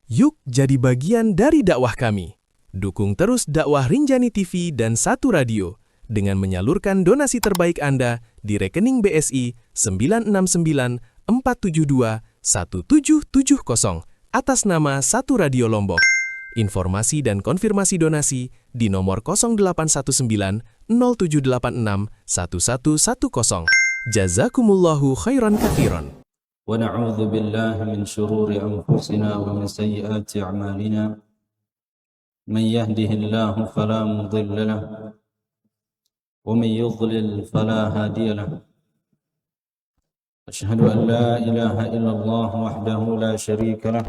Yuk jadi bagian dari dakwah kami. Dukung terus dakwah Rinjani TV dan Satu Radio dengan menyalurkan donasi terbaik Anda di rekening BSI 96947217770 atas nama Satu Radio Lombok. Informasi dan konfirmasi donasi di nomor 0819 0786 1110. Jazakumullahu khairan katsiran. ونعوذ بالله من شرور أنفسنا ومن سيئات أعمالنا من يهده الله فلا مضل له ومن يضلل فلا هادي له أشهد أن لا إله إلا الله وحده لا شريك له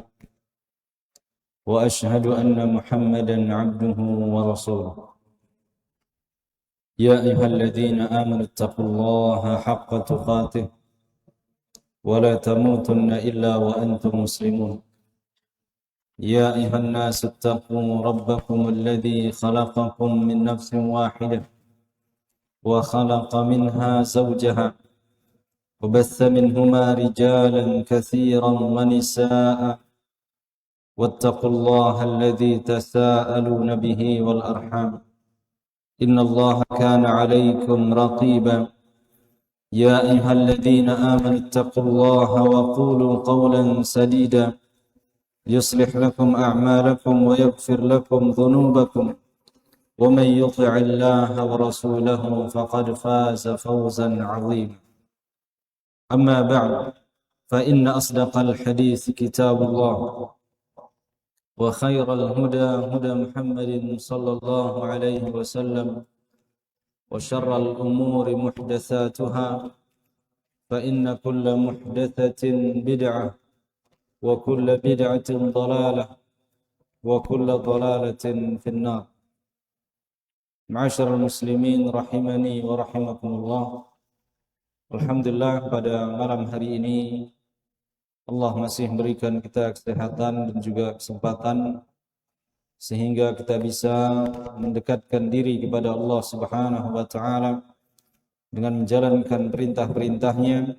وأشهد أن محمدا عبده ورسوله يا أيها الذين آمنوا اتقوا الله حق تقاته ولا تموتن إلا وأنتم مسلمون يا أيها الناس اتقوا ربكم الذي خلقكم من نفس واحدة وخلق منها زوجها وبث منهما رجالا كثيرا ونساء واتقوا الله الذي تساءلون به والأرحام إن الله كان عليكم رقيبا يا أيها الذين آمنوا اتقوا الله وقولوا قولا سديدا يصلح لكم أعمالكم ويغفر لكم ذنوبكم ومن يطع الله ورسوله فقد فاز فوزا عظيما أما بعد فإن أصدق الحديث كتاب الله وخير الهدى هدى محمد صلى الله عليه وسلم وشر الأمور محدثاتها فإن كل محدثة بدعة وكل بدعة ضلالة وكل ضلالة في النار. Ma'asyiral muslimin rahimani wa rahimakumullah. Alhamdulillah, pada malam hari ini Allah masih memberikan kita kesehatan dan juga kesempatan sehingga kita bisa mendekatkan diri kepada Allah Subhanahu wa taala dengan menjalankan perintah-perintahnya,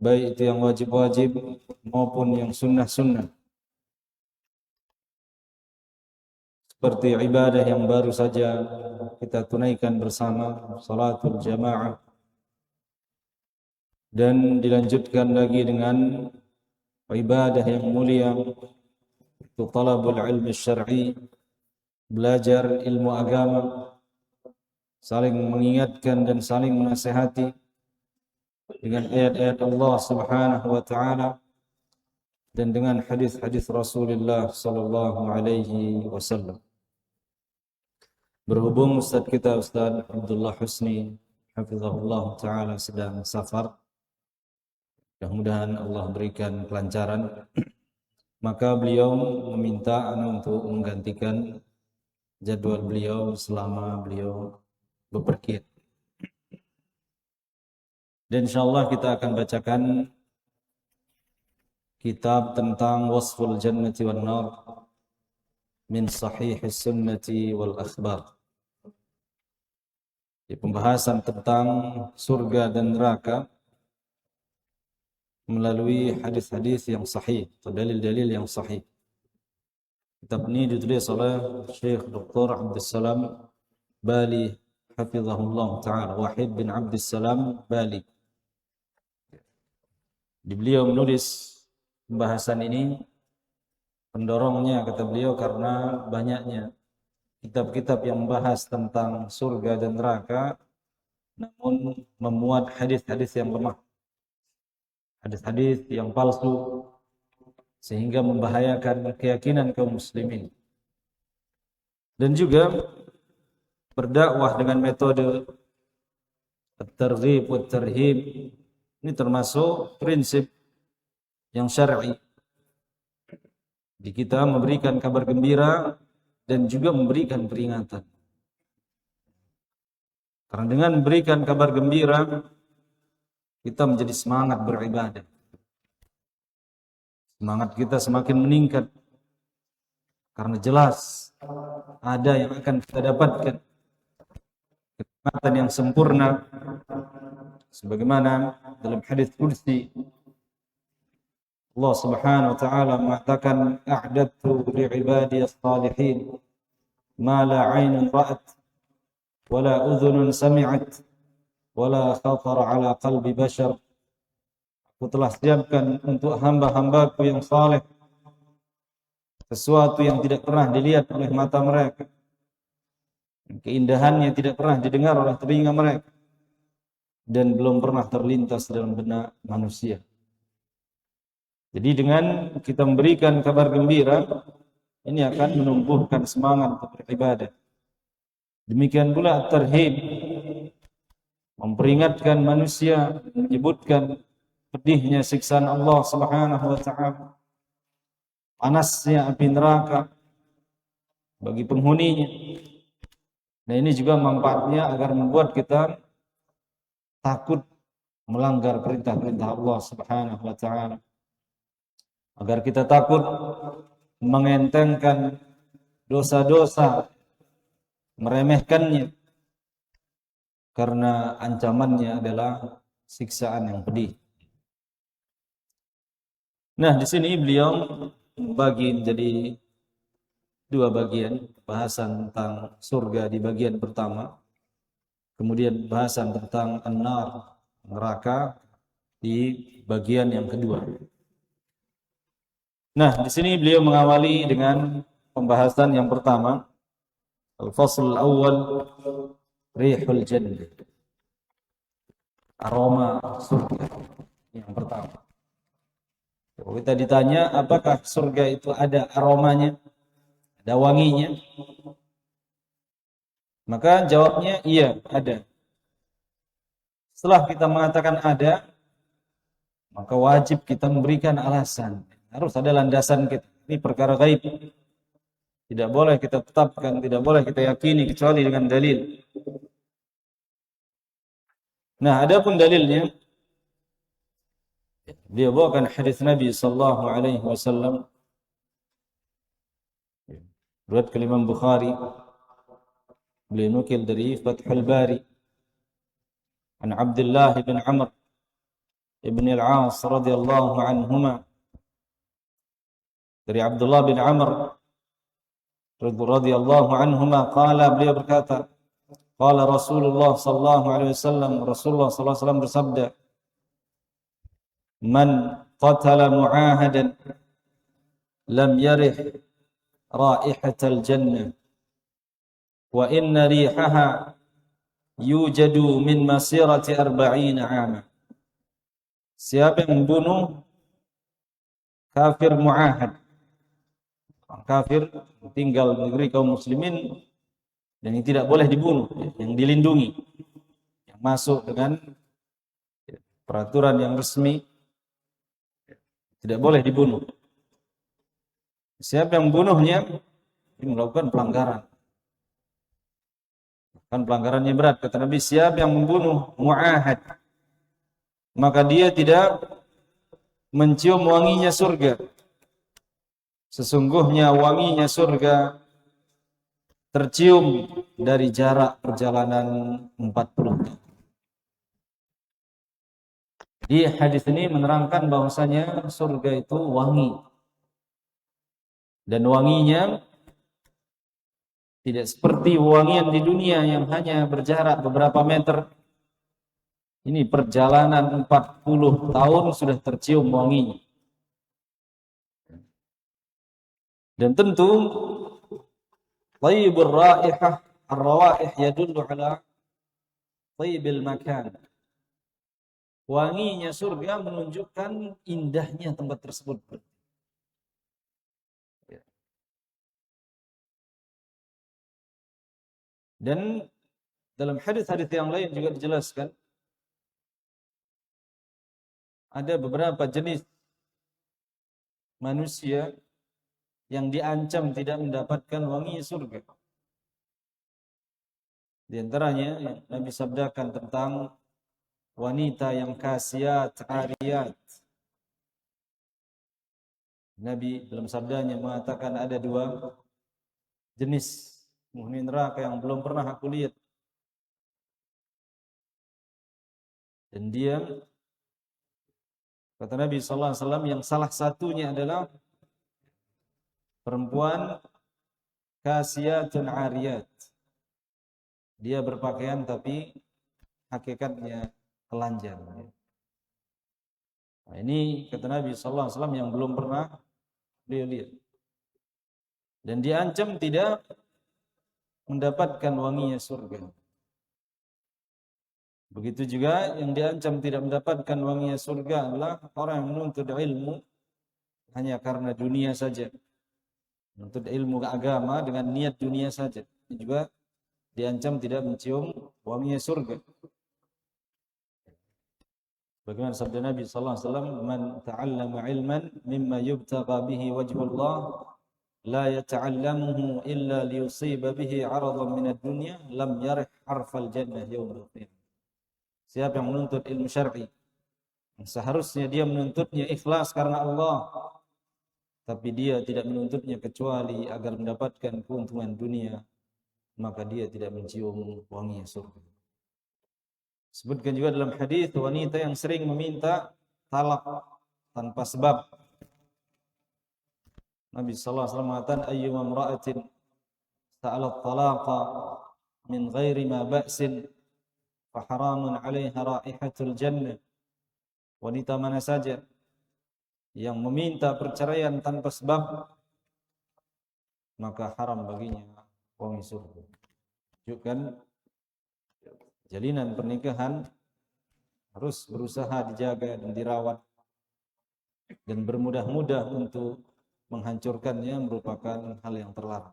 baik itu yang wajib-wajib maupun yang sunnah-sunnah. Seperti ibadah yang baru saja kita tunaikan bersama, salatul jamaah, dan dilanjutkan lagi dengan ibadah yang mulia, itu talabul ilmi syar'i, belajar ilmu agama, saling mengingatkan dan saling menasihati dengan ayat-ayat Allah Subhanahu wa taala dan dengan hadis-hadis Rasulullah sallallahu alaihi wasallam. Berhubung Ustaz kita Ustaz Abdullah Husni hafizahullah taala sedang safar, mudah-mudahan Allah berikan kelancaran, maka beliau meminta ana untuk menggantikan jadwal beliau selama beliau bepergian. Dan insyaallah kita akan bacakan kitab tentang wasful jannati wan nar min sahih sunnati wal akhbar. Di pembahasan tentang surga dan neraka melalui hadis-hadis yang sahih atau dalil-dalil yang sahih. Kitab ini ditulis oleh Syekh Dr. Abdussalam Bali hafizahullah ta'ala, Wahid bin Abdussalam Bali. Di beliau menulis pembahasan ini, pendorongnya kata beliau karena banyaknya kitab-kitab yang membahas tentang surga dan neraka namun memuat hadis-hadis yang lemah, hadis-hadis yang palsu, sehingga membahayakan keyakinan kaum muslimin. Dan juga berdakwah dengan metode at-targhib wa tarhib, ini termasuk prinsip yang syar'i. Di kita memberikan kabar gembira dan juga memberikan peringatan. Karena dengan memberikan kabar gembira kita menjadi semangat beribadah. Semangat kita semakin meningkat. Karena jelas ada yang akan kita dapatkan. Kenikmatan yang sempurna. Sebagaimana dalam hadis qudsi Allah Subhanahu wa taala mengatakan a'dadtu li'ibadiyas salihin ma la 'ainun ra'at wa la udhunun sami'at wa la khatara 'ala qalbi bashar. Aku telah siapkan untuk hamba-hambaku yang saleh sesuatu yang tidak pernah dilihat oleh mata mereka, keindahannya tidak pernah didengar oleh telinga mereka, dan belum pernah terlintas dalam benak manusia. Jadi dengan kita memberikan kabar gembira, ini akan menumbuhkan semangat untuk beribadah. Demikian pula tarhib, memperingatkan manusia, menyebutkan pedihnya siksaan Allah Subhanahu wa taala, panasnya api neraka bagi penghuninya. Nah, ini juga manfaatnya agar membuat kita takut melanggar perintah-perintah Allah Subhanahu wa taala. Agar kita takut mengentengkan dosa-dosa, meremehkannya, karena ancamannya adalah siksaan yang pedih. Nah, di sini beliau membagi menjadi dua bagian, bahasan tentang surga di bagian pertama, kemudian bahasan tentang an-nar, neraka di bagian yang kedua. Nah, di sini beliau mengawali dengan pembahasan yang pertama, al-fasl al-awwal, rihul jannah. Aroma surga yang pertama. Kalau kita ditanya apakah surga itu ada aromanya, ada wanginya, maka jawabnya iya, ada. Setelah kita mengatakan ada, maka wajib kita memberikan alasan. Harus ada landasan kita. Ini perkara gaib. Tidak boleh kita tetapkan, tidak boleh kita yakini kecuali dengan dalil. Nah, adapun dalilnya, dia bawakan hadis Nabi sallallahu alaihi wasallam riwayat Imam Bukhari, beliau nukil dari Fathul Bari an Abdullah bin Amr ibn al-As radhiyallahu anhuma, dari Abdullah bin Amr radhiyallahu anhuma qala, beliau berkata, qala Rasulullah sallallahu alaihi wasallam, Rasulullah sallallahu alaihi wasallam bersabda, man qatala mu'ahadan lam yarih raihatal jannah wa inna rihaha yujadu min masirati 40 'ama. Siapa yang membunuh kafir mu'ahad, kafir tinggal di negeri kaum muslimin dan yang tidak boleh dibunuh, yang dilindungi, yang masuk dengan peraturan yang resmi, tidak boleh dibunuh. Siapa yang membunuhnya melakukan pelanggaran, kan pelanggarannya berat. Kata Nabi, siapa yang membunuh mu'ahad, maka dia tidak mencium wanginya surga. Sesungguhnya wanginya surga tercium dari jarak perjalanan 40 tahun. Di hadis ini menerangkan bahwasanya surga itu wangi. Dan wanginya tidak seperti wangian di dunia yang hanya berjarak beberapa meter. Ini perjalanan 40 tahun sudah tercium wanginya. Dan tentu thayyibur raihah, ar-rawaih yadullu ala thayyibil makan. Wanginya surga menunjukkan indahnya tempat tersebut. Dan dalam hadis-hadis yang lain juga dijelaskan ada beberapa jenis manusia yang diancam tidak mendapatkan wangi surga. Di antaranya yang Nabi sabdakan tentang wanita yang kasiat, ariyat. Nabi dalam sabdanya mengatakan ada dua jenis penghuni neraka yang belum pernah aku lihat. Dan dia Kata Nabi sallallahu alaihi wasallam, yang salah satunya adalah perempuan kasiyatun ariyat. Dia berpakaian tapi hakikatnya telanjang. Nah, ini kata Nabi sallallahu alaihi wasallam yang belum pernah dia lihat. Dan diancam tidak mendapatkan wanginya surga. Begitu juga yang diancam tidak mendapatkan wanginya surga adalah orang yang menuntut ilmu hanya karena dunia saja. Menuntut ilmu agama dengan niat dunia saja. Ini juga diancam tidak mencium wanginya surga. Bagaimana sabda Nabi sallallahu alaihi wasallam, "Man ta'allama ilman mimma yubtagha bihi wajhullah la yata'allamuhu illa liyusiba bihi 'aradan min ad-dunya lam yarih harfal jannah yawmal qiyamah." Siapa yang menuntut ilmu syar'i, seharusnya dia menuntutnya ikhlas karena Allah, tapi dia tidak menuntutnya kecuali agar mendapatkan keuntungan dunia, maka dia tidak mencium wanginya surga. Sebutkan juga dalam hadis wanita yang sering meminta talak tanpa sebab. Nabi sallallahu alaihi wasallam mengatakan, ayyuma imra'atin sa'alat talaqa min ghairi ma ba'sin fa haramun 'alaiha raihatul jannah. Wanita mana saja yang meminta perceraian tanpa sebab, maka haram baginya wangi surga. Tunjukkan jalinan pernikahan harus berusaha dijaga dan dirawat, dan bermudah-mudah untuk menghancurkannya merupakan hal yang terlarang.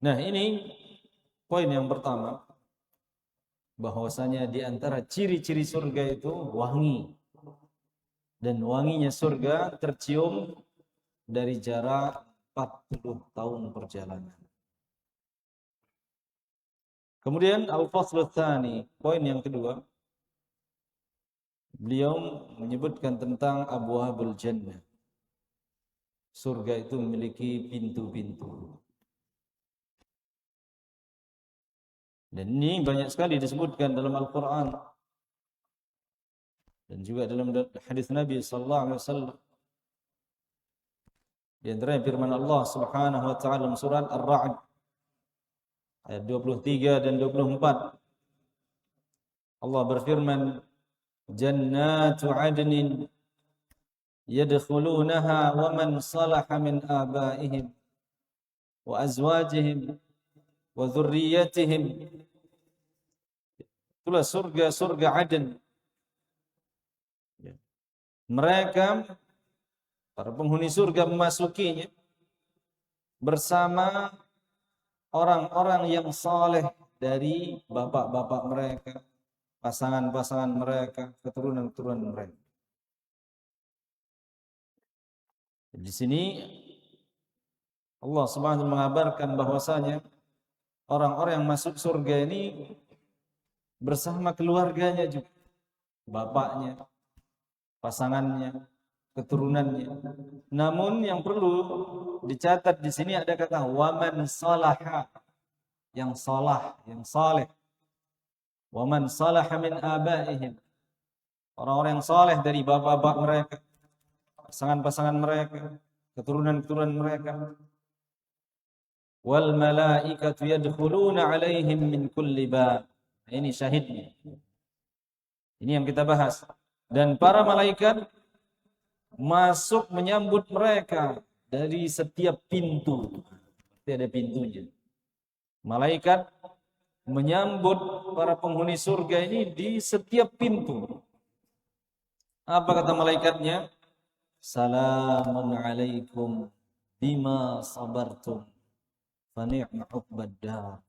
Nah, ini poin yang pertama, bahwasanya di antara ciri-ciri surga itu wangi, dan wanginya surga tercium dari jarak 40 tahun perjalanan. Kemudian al-faslu tsani, poin yang kedua, beliau menyebutkan tentang abwabul jannah. Surga itu memiliki pintu-pintu. Dan ini banyak sekali disebutkan dalam Al-Quran dan juga dalam hadis Nabi sallallahu alaihi wasallam. Di antaranya firman Allah Subhanahu wa taala dalam surat Ar-Ra'd ayat 23 dan 24. Allah berfirman, "Jannatu 'adnin yadkhulunaha wa man salaha min abaihim wa azwajihim wa dzurriyyatihim." Itulah surga Aden. Mereka, para penghuni surga, memasukinya bersama orang-orang yang saleh dari bapak-bapak mereka, pasangan-pasangan mereka, keturunan-keturunan mereka. Di sini Allah Subhanahu wa taala mengabarkan bahwasanya orang-orang yang masuk surga ini bersama keluarganya juga, bapaknya, pasangannya, keturunannya. Namun yang perlu dicatat di sini ada kata waman salaha, yang salah, yang saleh. Waman salaha min abaihim, orang-orang yang saleh dari bapak-bapak mereka, pasangan-pasangan mereka, keturunan-keturunan mereka. Wal malaikatu yadkhuluna alaihim min kulli bab. Ini syahidnya. Ini yang kita bahas. Dan para malaikat masuk menyambut mereka dari setiap pintu. Pasti ada pintunya. Malaikat menyambut para penghuni surga ini di setiap pintu. Apa kata malaikatnya? Salamun alaikum bima sabartum fa ni'ma uqbad dar.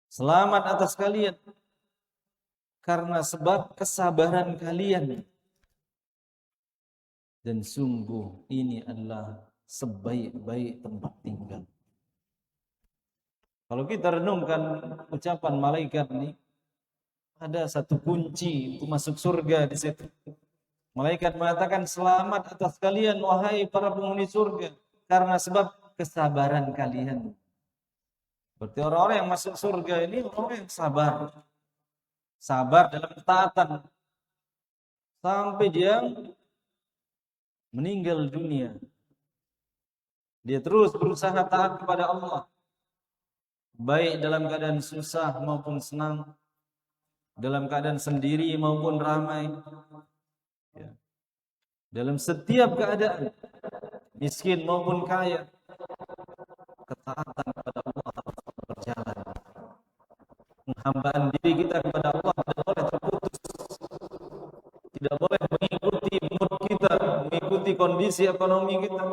Selamat atas kalian karena sebab kesabaran kalian, dan sungguh ini adalah sebaik-baik tempat tinggal. Kalau kita renungkan ucapan malaikat ini, ada satu kunci untuk masuk surga di situ. Malaikat mengatakan, selamat atas kalian wahai para penghuni surga karena sebab kesabaran kalian. Berarti orang-orang yang masuk surga ini orang yang sabar. sabar dalam ketaatan sampai dia meninggal dunia. Dia terus berusaha taat kepada Allah, baik dalam keadaan susah maupun senang, dalam keadaan sendiri maupun ramai, ya. Dalam setiap keadaan, miskin maupun kaya, ketaatan kepada Allah harus berjalan. Penghambaan diri kita kepada Allah tidak boleh terputus, tidak boleh mengikuti mood kita, mengikuti kondisi ekonomi kita.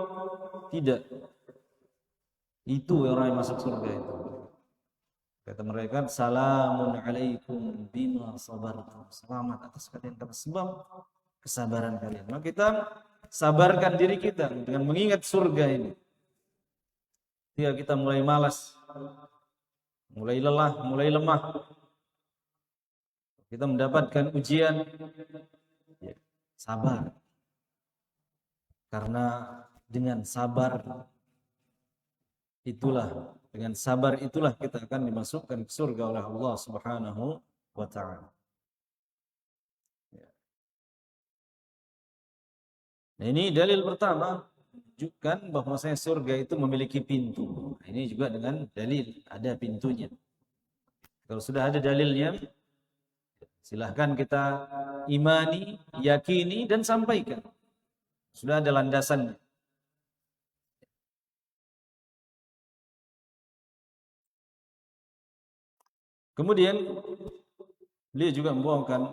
Tidak. Itu orang yang masuk surga itu. Kata mereka, salamun alaikum bima sabartum. Selamat atas kalian atas sebab kesabaran kalian. Maka kita sabarkan diri kita dengan mengingat surga ini. Ketika kita mulai malas, mulai lelah, mulai lemah, kita mendapatkan ujian, ya, sabar. Karena dengan sabar itulah kita akan dimasukkan ke surga oleh Allah Subhanahu wa ta'ala. Nah, ini dalil pertama menunjukkan bahwa surga itu memiliki pintu. Nah, ini juga dengan dalil ada pintunya. Kalau sudah ada dalilnya, silahkan kita imani, yakini dan sampaikan. Sudah ada landasannya. Kemudian beliau juga membawakan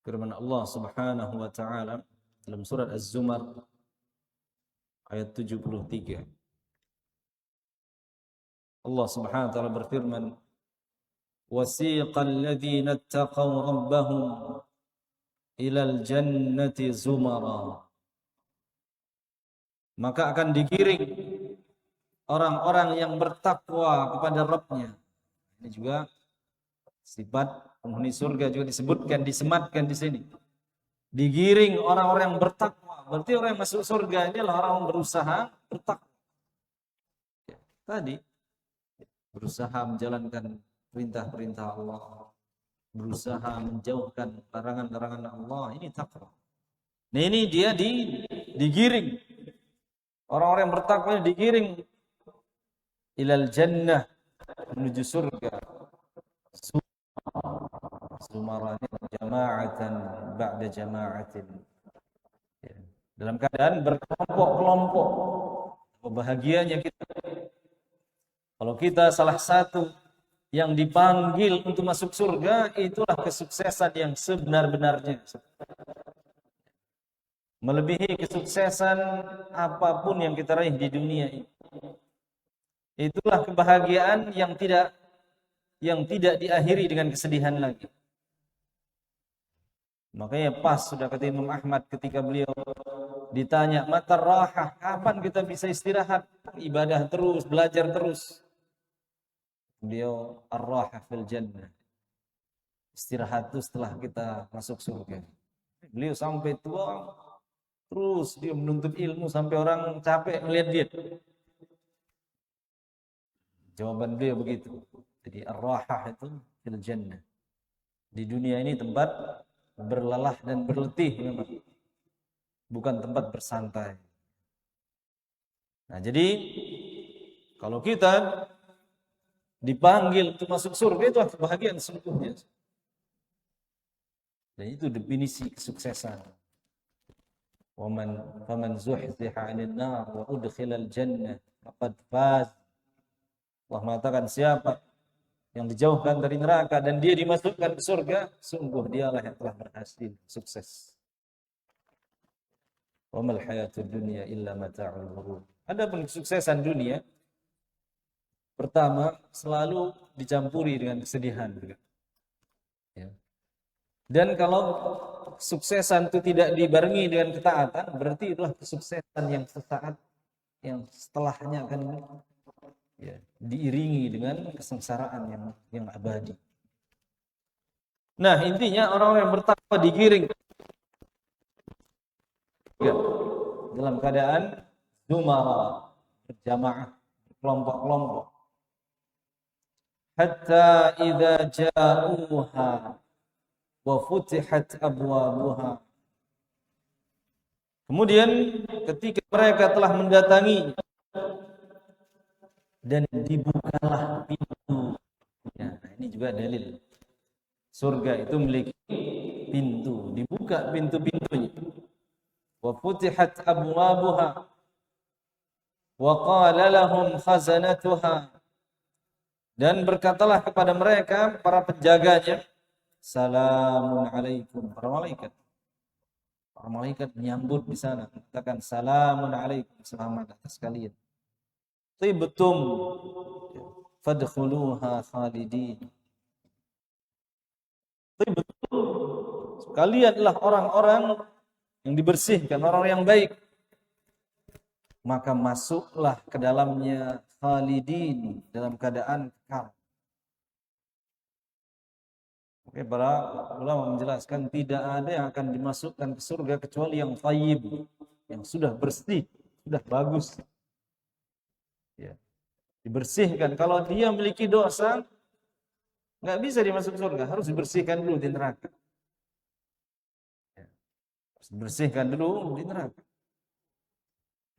firman Allah Subhanahu wa ta'ala dalam surat Az-Zumar ayat 73. Allah Subhanahu wa ta'ala berfirman, "Wasiqal ladzina ittaqaw rabbahum ilal jannati zumara." Maka akan digiring orang-orang yang bertakwa kepada Rabb-nya. Ini juga sifat penghuni surga juga disebutkan, disematkan di sini. Digiring orang-orang yang bertakwa. Berarti orang yang masuk surga ini adalah orang yang berusaha bertakwa. Ya, tadi berusaha menjalankan perintah-perintah Allah, berusaha menjauhkan larangan-larangan Allah. Ini takwa. Nah, ini dia digiring. Orang-orang yang bertakwa digiring ilal jannah, menuju surga. Zumarani jama'atan ba'da jama'atin. Ya. Dalam keadaan berkelompok-kelompok. Bahagianya kita. Kalau kita salah satu yang dipanggil untuk masuk surga, itulah kesuksesan yang sebenar-benarnya. Melebihi kesuksesan apapun yang kita raih di dunia ini. Itulah kebahagiaan yang tidak diakhiri dengan kesedihan lagi. Makanya pas sudah kata Imam Ahmad ketika beliau ditanya, "Mata rahah, kapan kita bisa istirahat? Ibadah terus, belajar terus." Beliau, "Ar-rahah fil jannah." Istirahat itu setelah kita masuk surga. Beliau sampai tua terus dia menuntut ilmu sampai orang capek melihat dia. Jawaban beliau begitu. Jadi ar-rahah itu fil jannah. Di dunia ini tempat berlelah dan berletih memang. Bukan tempat bersantai. Nah, jadi kalau kita dipanggil untuk masuk surga, itu kebahagiaan sesungguhnya. Dan itu definisi kesuksesan. Faman zuhziha 'anil nar wa udkhilal jannah faqad faz. Allah mengatakan siapa yang dijauhkan dari neraka dan dia dimasukkan ke surga, sungguh dialah yang telah berhasil, sukses. Wa mal hayatud dunya illa mata'ul ghurur. Adapun kesuksesan dunia, pertama selalu dicampuri dengan kesedihan. Ya. Dan kalau kesuksesan itu tidak dibarengi dengan ketaatan, berarti itulah kesuksesan yang sesaat, yang setelahnya akan diiringi dengan kesengsaraan yang abadi. Nah, intinya orang yang bertakwa digiring dalam keadaan zumara, berjamaah, kelompok-kelompok. hatta idza ja'uha wa futihat abwabuha. Kemudian ketika mereka telah mendatangi dan dibukalah pintu. Ya, ini juga dalil. Surga itu memiliki pintu, dibuka pintu-pintunya. Wa futihat abwabuha wa qala lahum khazanatuha, dan berkatalah kepada mereka para penjaganya, salamun alaikum. Para malaikat menyambut di sana, mengatakan salamun alaikum, selamat atas kalian. Tibtum fadkhuluha khalidin. Tibtum, kalianlah orang-orang yang dibersihkan, orang yang baik, maka masuklah ke dalamnya khalidin, dalam keadaan kekal. Oke, para ulama menjelaskan tidak ada yang akan dimasukkan ke surga kecuali yang thayyib, yang sudah bersih, sudah bagus. Ya, dibersihkan. Kalau dia memiliki dosa, nggak bisa dimasuk surga, harus dibersihkan dulu di neraka. Ya, harus dibersihkan dulu di neraka.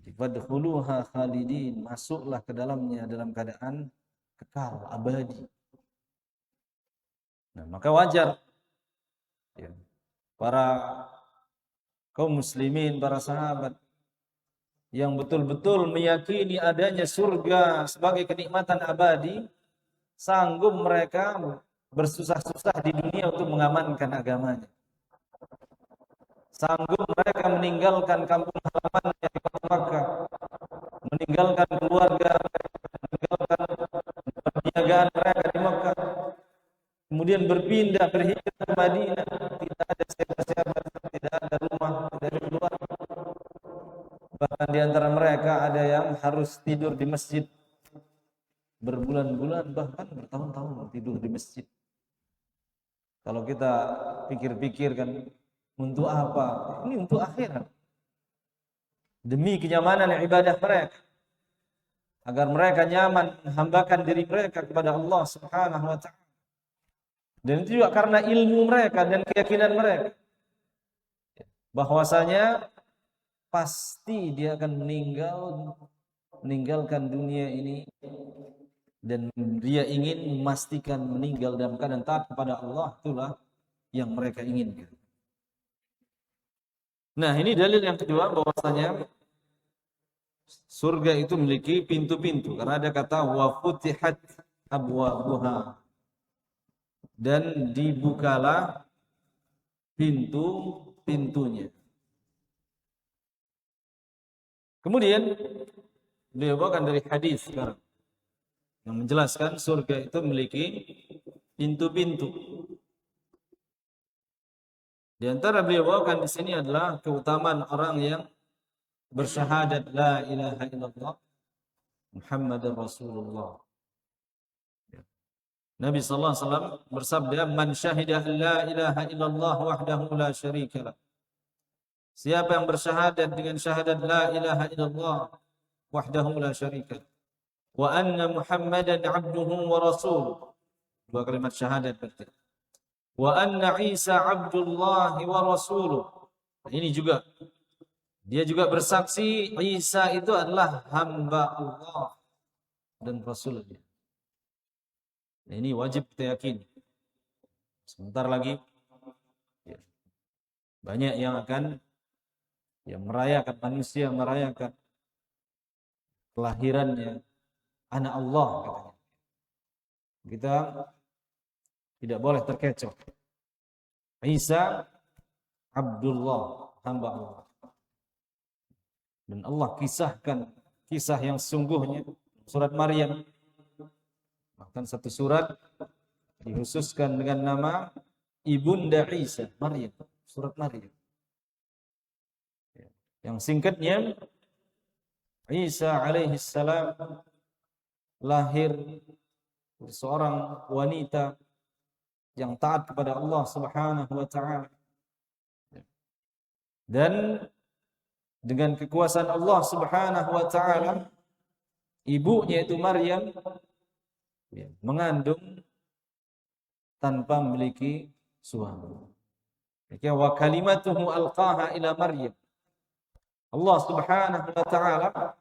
Fadkhuluha khalidin, masuklah ke dalamnya dalam keadaan kekal, abadi. Nah, maka wajar ya, para kaum muslimin, para sahabat yang betul-betul meyakini adanya surga sebagai kenikmatan abadi, sanggup mereka bersusah-susah di dunia untuk mengamankan agamanya. Sanggup mereka meninggalkan kampung halamannya di kota Makkah, meninggalkan keluarga, meninggalkan perniagaan mereka di Makkah, kemudian berpindah, berhijrah ke Madinah. Tidak ada siapa-siapa, tidak ada rumah, tidak ada keluarga. Bahkan di antara mereka ada yang harus tidur di masjid berbulan-bulan, bahkan bertahun-tahun tidur di masjid. Kalau kita pikir-pikir kan, untuk apa? Ini untuk akhirat. Demi kenyamanan ibadah mereka, agar mereka nyaman menghambakan diri mereka kepada Allah Subhanahu wa ta'ala. Dan itu juga karena ilmu mereka dan keyakinan mereka bahwasanya pasti dia akan meninggalkan dunia ini, dan dia ingin memastikan meninggal dalam keadaan taat kepada Allah. Itulah yang mereka inginkan. Nah, ini dalil yang kedua bahwasanya surga itu memiliki pintu-pintu, karena ada kata wa futihat abwabuha, dan dibukalah pintu-pintunya. Kemudian beliau bawakan dari hadis sekarang yang menjelaskan surga itu memiliki pintu-pintu. Di antara beliau bawakan di sini adalah keutamaan orang yang bersyahadat la ilaha illallah Muhammadar Rasulullah. Nabi sallallahu alaihi wasallam bersabda, "Man syahida la ilaha illallah wahdahu la syarikalah." Siapa yang bersyahadat dengan syahadat la ilaha illallah wahdahu la syarikalah, wa anna Muhammadan abduhu wa rasuluh. Dua kalimat syahadat berarti. Wa anna Isa abdullah wa rasuluh. Ini juga, dia juga bersaksi Isa itu adalah hamba Allah dan Rasulnya. Nah, ini wajib kita yakini. Sebentar lagi ya, banyak yang akan merayakan, manusia merayakan kelahirannya anak Allah, katanya. Kita tidak boleh terkecoh. Isa Abdullah, hamba Allah. Dan Allah kisahkan kisah yang sungguhnya surat Maryam. Bahkan satu surat dikhususkan dengan nama Ibunda Isa, Maryam, surat Maryam. Yang singkatnya, Isa alaihissalam lahir dari seorang wanita yang taat kepada Allah Subhanahu wa ta'ala. Dan dengan kekuasaan Allah Subhanahu wa ta'ala, ibunya itu Maryam mengandung tanpa memiliki suami. Wa kalimatuhu alqaha ila Maryam. Allah Subhanahu wa taala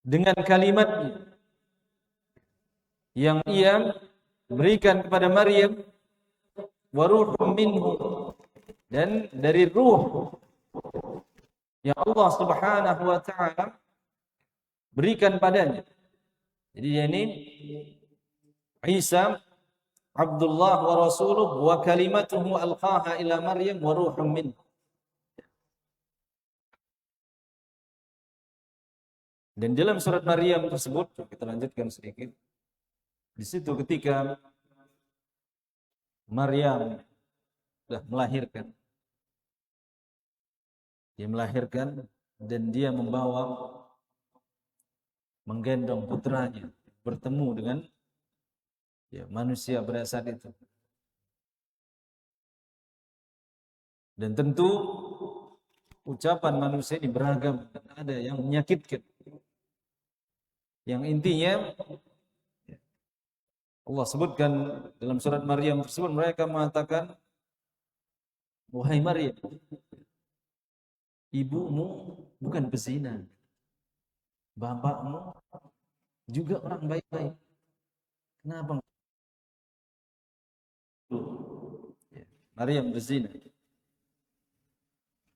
dengan kalimatnya yang ia berikan kepada Maryam, wa ruhum minhu, dan dari ruh yang Allah Subhanahu wa taala berikan padanya. Jadi ini Isa Abdullah wa rasuluh wa kalimatuhu alqaha ila Maryam wa ruhum minhu. Dan dalam surat Maryam tersebut, kita lanjutkan sedikit. Di situ ketika Maryam sudah melahirkan, dia melahirkan dan dia menggendong putranya, bertemu dengan manusia pada saat itu. Dan tentu ucapan manusia ini beragam, ada yang menyakitkan. Yang intinya Allah sebutkan dalam surat Maryam tersebut, mereka mengatakan, wahai Maryam, ibumu bukan pezina, bapakmu juga orang baik-baik. Kenapa? Maryam berzina.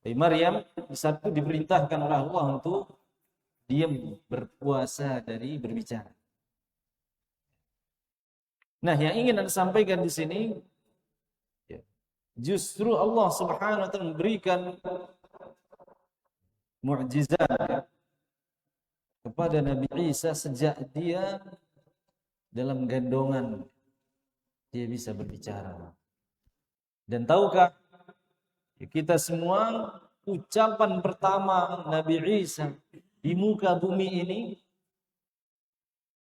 Tapi Maryam di saat itu diperintahkan oleh Allah untuk diam, berpuasa dari berbicara. Nah, yang ingin Anda sampaikan di sini, justru Allah Subhanahu wa taala memberikan mukjizat kepada Nabi Isa sejak dia dalam gendongan dia bisa berbicara. Dan tahukah kita semua, ucapan pertama Nabi Isa di muka bumi ini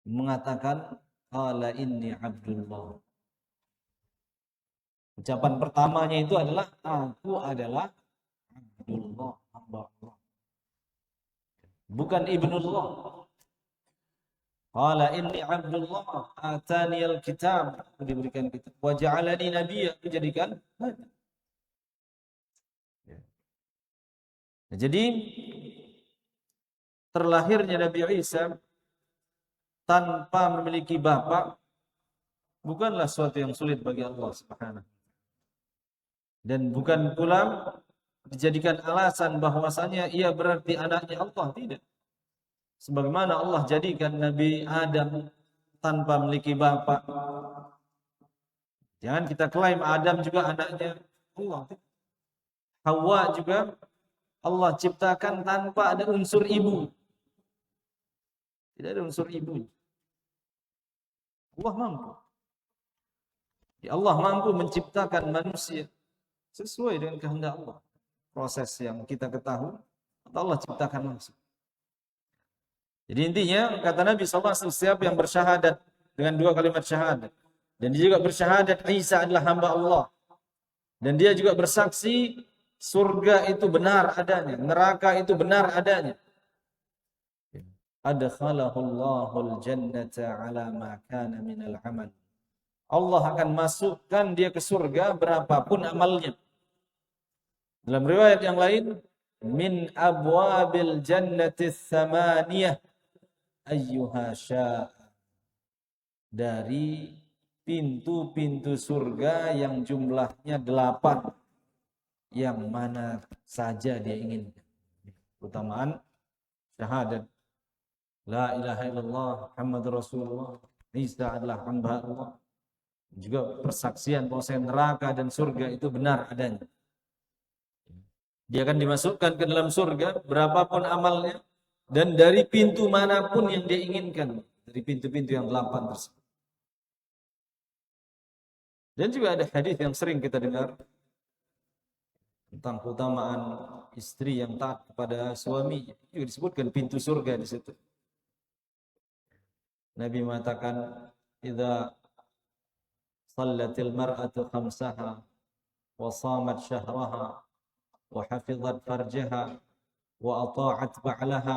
mengatakan, qala inni Abdullah. Ucapan pertamanya itu adalah, aku adalah Abdullah, hamba Allah. Bukan Ibnullah. Qala inni Abdullah, atani al-kitab, aku diberikan kitab, wa ja'alani nabiyya, aku jadikan nabi. Nah, jadi terlahirnya Nabi Isa tanpa memiliki bapak bukanlah sesuatu yang sulit bagi Allah Subhanahu. Dan bukan pula dijadikan alasan bahwasanya ia berarti anaknya Allah, tidak. Sebagaimana Allah jadikan Nabi Adam tanpa memiliki bapak. Jangan kita klaim Adam juga anaknya Allah. Hawa juga Allah ciptakan tanpa ada unsur ibu. Tidak ada unsur ibu. Allah mampu. Allah mampu menciptakan manusia sesuai dengan kehendak Allah. Proses yang kita ketahui, Allah ciptakan langsung. Jadi intinya, kata Nabi SAW, siapa yang bersyahadat dengan dua kalimat syahadat, dan dia juga bersyahadat Isa adalah hamba Allah, dan dia juga bersaksi surga itu benar adanya, neraka itu benar adanya, adkhalahul jannata ala ma kana minal amal. Allah akan masukkan dia ke surga berapapun amalnya. Dalam riwayat yang lain, min abwabil jannati tsamaniyah ayyuha syaa, dari pintu-pintu surga yang jumlahnya 8, yang mana saja dia inginkan. Utamaan syahadat la ilaha illallah Muhammadur Rasulullah, Isa adalah hamba Allah. Juga persaksian bahwa neraka dan surga itu benar adanya. Dia akan dimasukkan ke dalam surga berapapun amalnya dan dari pintu manapun yang dia inginkan, dari pintu-pintu yang 8 tersebut. Dan juga ada hadis yang sering kita dengar tentang keutamaan istri yang taat kepada suami, juga disebutkan pintu surga di situ. Nabi mengatakan, "Idza sallatil mar'atu khamsaha wa shamat syahraha wa hafizat farjaha wa ata'at ba'laha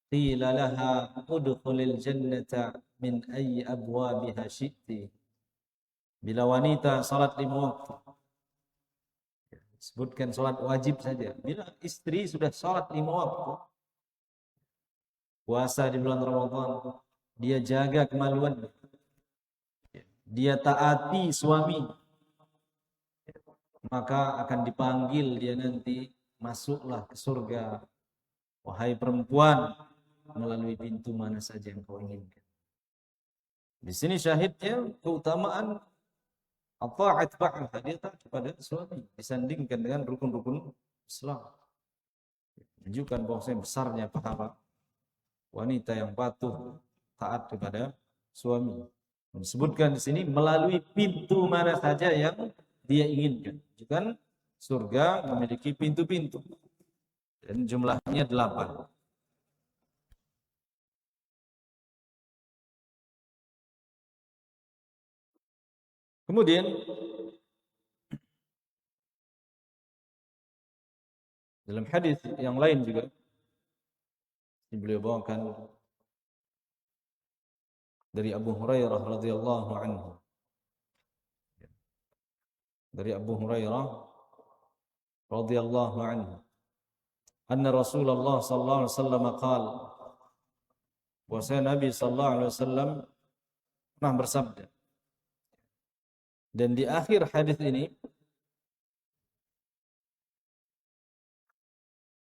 qila laha udkhulil jannata min ayyi abwabiha syi'ti. Bila wanita salat 5 waktu, sebutkan salat wajib saja. Bila istri sudah salat 5 waktu, puasa di bulan Ramadan, dia jaga kemaluan, dia taati suami, maka akan dipanggil dia nanti, masuklah ke surga, wahai perempuan, melalui pintu mana saja yang kau inginkan. Di sini syahidnya keutamaan at-ta'at ba'da, dia taat kepada suami disandingkan dengan rukun-rukun Islam. Menunjukkan bahwasanya besarnya pahala wanita yang patuh taat kepada suami. Disebutkan di sini melalui pintu mana saja yang dia inginkan. Kan surga memiliki pintu-pintu dan jumlahnya 8. Kemudian dalam hadis yang lain juga beliau bawakan dari Abu Hurairah radhiyallahu anhu. Dari Abu Hurairah radhiyallahu anhu, anna Rasulullah sallallahu alaihi wasallam qala, bahwasanya Nabi sallallahu alaihi wasallam pernah bersabda. Dan di akhir hadis ini,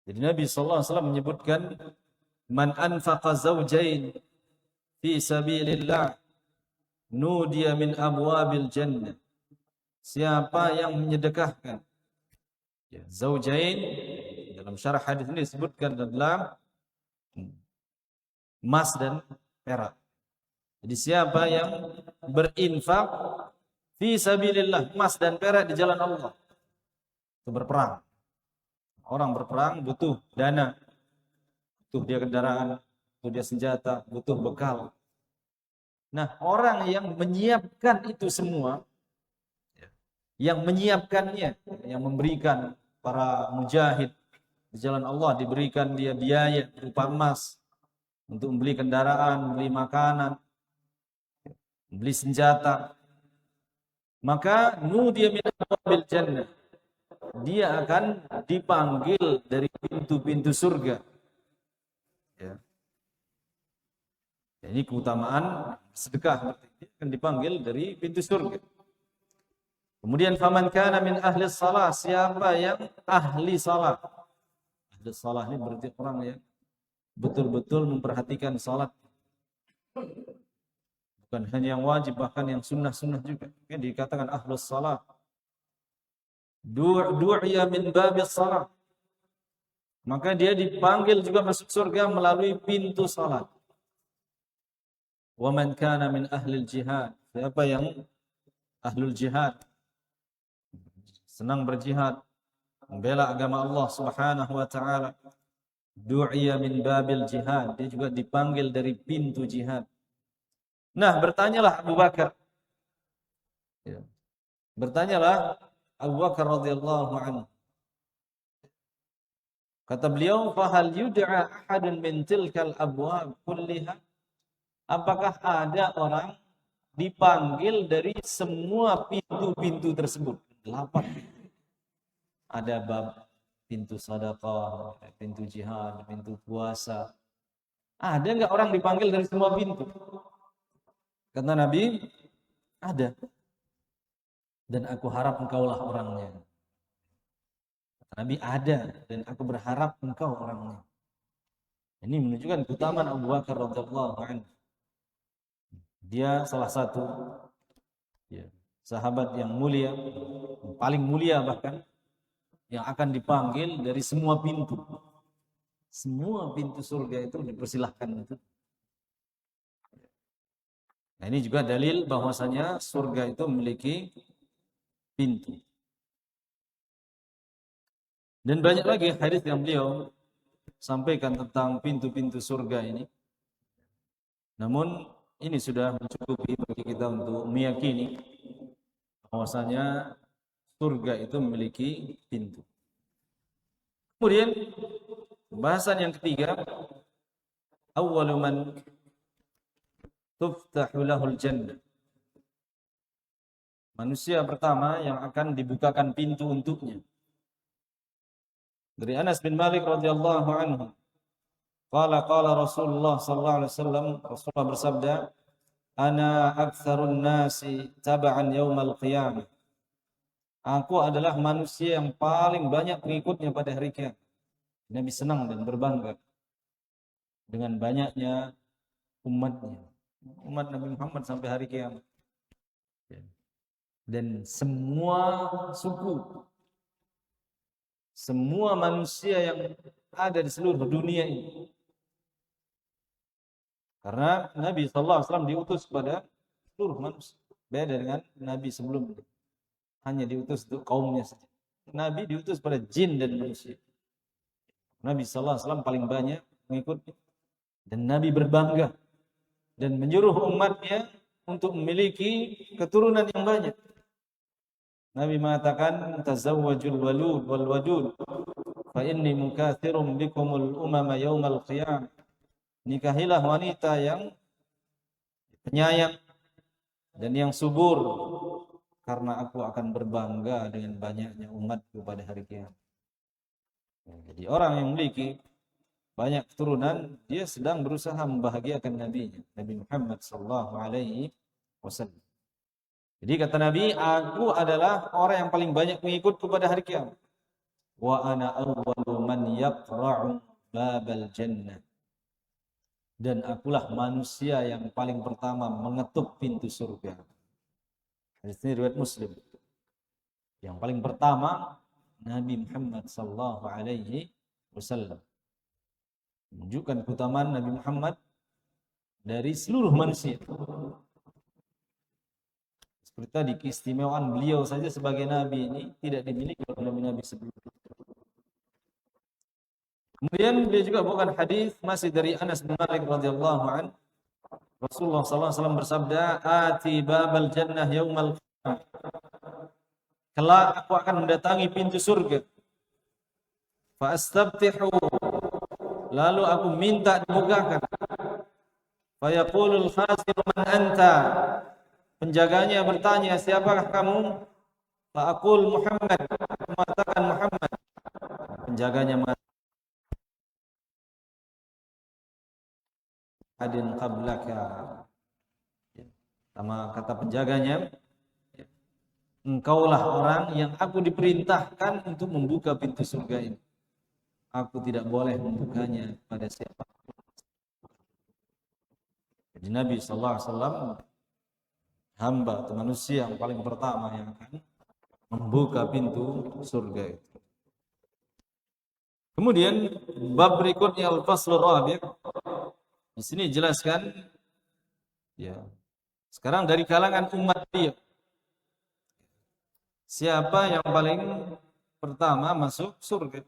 jadi Nabi sallallahu alaihi wasallam menyebutkan, man anfaqa zawjain fi sabilillah nudiya min abwabil jannah. Siapa yang menyedekahkan zaujain, dalam syarah hadis ini disebutkan adalah emas dan perak. Jadi siapa yang berinfak fi sabilillah, emas dan perak di jalan Allah, itu berperang. Orang berperang butuh dana, butuh dia kendaraan, butuh dia senjata, butuh bekal. Nah, orang yang menyiapkan itu semua, yang menyiapkannya, yang memberikan para mujahid di jalan Allah, diberikan dia biaya berupa emas untuk membeli kendaraan, membeli makanan, membeli senjata, maka nudiya min abwabil jannah, dia akan dipanggil dari pintu-pintu surga. Ya. Ini keutamaan sedekah, dia akan dipanggil dari pintu surga. Kemudian faman kana min ahli shalah, siapa yang ahli salat. Ahli salah ini berarti orang yang betul-betul memperhatikan salat. Bukan hanya yang wajib, bahkan yang sunnah-sunnah juga. Yang dikatakan ahlus salah. Du'iya min babis salat. Maka dia dipanggil juga masuk surga melalui pintu salat. Wa man kana min ahlil jihad, siapa yang ahlul jihad, senang berjihad, membela agama Allah Subhanahu wa taala, du'iya min babil jihad, dia juga dipanggil dari pintu jihad. Nah, bertanyalah Abu Bakar. Ya. Bertanyalah Abu Bakar radhiyallahu anhu. Kata beliau, "Fahal yud'a ahadun min tilkal abwab kulliha?" Apakah ada orang dipanggil dari semua pintu-pintu tersebut? 8. Ada bab pintu sedekah, pintu jihad, pintu puasa. Ada enggak orang dipanggil dari semua pintu? Kata Nabi, ada. Dan aku harap engkaulah orangnya. Kata Nabi, ada, dan aku berharap engkau orangnya. Ini menunjukkan keutamaan Abu Bakar radhiyallahu anhu. Dia salah satu sahabat yang mulia, paling mulia bahkan, yang akan dipanggil dari semua pintu. Semua pintu surga itu dipersilahkan itu. Nah, ini juga dalil bahwasanya surga itu memiliki pintu. Dan banyak lagi hadis yang beliau sampaikan tentang pintu-pintu surga ini. Namun ini sudah mencukupi bagi kita untuk meyakini bahwasanya surga itu memiliki pintu. Kemudian bahasan yang ketiga awwalu man tuftahu lahul jannah. Manusia pertama yang akan dibukakan pintu untuknya. Dari Anas bin Malik radhiyallahu anhu, qala Rasulullah sallallahu alaihi wasallam, Rasulullah bersabda, ana aktsarun nasi tab'an yaumal qiyamah. Aku adalah manusia yang paling banyak pengikutnya pada hari kiamat. Nabi senang dan berbangga dengan banyaknya umatnya. Umat Nabi Muhammad sampai hari kiamat. Dan semua suku, semua manusia yang ada di seluruh dunia ini. Karena Nabi SAW diutus kepada seluruh manusia. Beda dengan Nabi sebelumnya. Hanya diutus untuk kaumnya saja. Nabi diutus pada jin dan manusia. Nabi SAW paling banyak mengikuti. Dan Nabi berbangga. Dan menyuruh umatnya untuk memiliki keturunan yang banyak. Nabi mengatakan, tazawwajul walud wal wadud, fa inni mukatsirum bikumul umama yaumal qiyamah. Nikahilah wanita yang penyayang dan yang subur, karena aku akan berbangga dengan banyaknya umatku pada hari kiamat. Jadi orang yang memiliki banyak keturunan, dia sedang berusaha membahagiakan nabinya, Nabi Muhammad sallallahu alaihi wasallam. Jadi kata Nabi, aku adalah orang yang paling banyak mengikut kepada hari kiamat. Wa ana awwalu man yaqra'u babal jannah. Dan akulah manusia yang paling pertama mengetuk pintu surga. Hadis ini riwayat Muslim. Yang paling pertama Nabi Muhammad sallallahu alaihi wasallam. Menunjukkan keutamaan Nabi Muhammad dari seluruh manusia. Seperti tadi, keistimewaan beliau saja sebagai nabi ini tidak dimiliki oleh nabi-nabi sebelumnya. Kemudian beliau juga bawakan hadis masih dari Anas bin Malik radhiyallahu an. Rasulullah sallallahu alaihi wasallam bersabda, "Ati babal jannah yaumal qiyamah." Kelak aku akan mendatangi pintu surga. Fa astabtihu. Lalu aku minta dibukakan. Fa yaqulul khazin man anta. Penjaganya bertanya, siapakah kamu? Fa'aqul Muhammad. Mengatakan Muhammad. Penjaganya mengatakan, adin qablaka. Sama kata penjaganya, engkaulah orang yang aku diperintahkan untuk membuka pintu surga ini. Aku tidak boleh membukanya pada siapa. Jadi Nabi SAW hamba atau manusia yang paling pertama yang akan membuka pintu surga itu. Kemudian bab berikutnya al-faslur rabi'. Di sini jelaskan ya. Sekarang dari kalangan umat dia, siapa yang paling pertama masuk surga?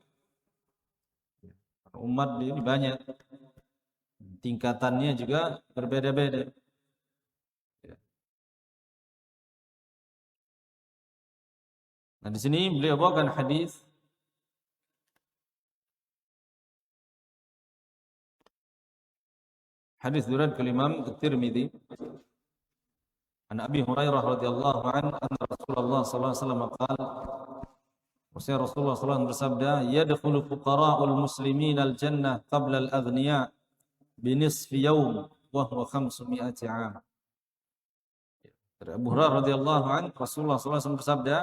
Umat dia ini banyak. Tingkatannya juga berbeda-beda. Nah, di sini beliau bawakan hadis riwayat Imam At-Tirmidzi an Abi Hurairah radhiyallahu anhu anna Rasulullah sallallahu alaihi wasallam qala Rasulullah sallallahu bersabda, yadkhulu fuqara'ul muslimin al-jannah qabla al-aghniya bi nisfi yawm wa huwa 500 'am. Dari Abu Hurairah radhiyallahu anhu Rasulullah sallallahu alaihi wasallam bersabda,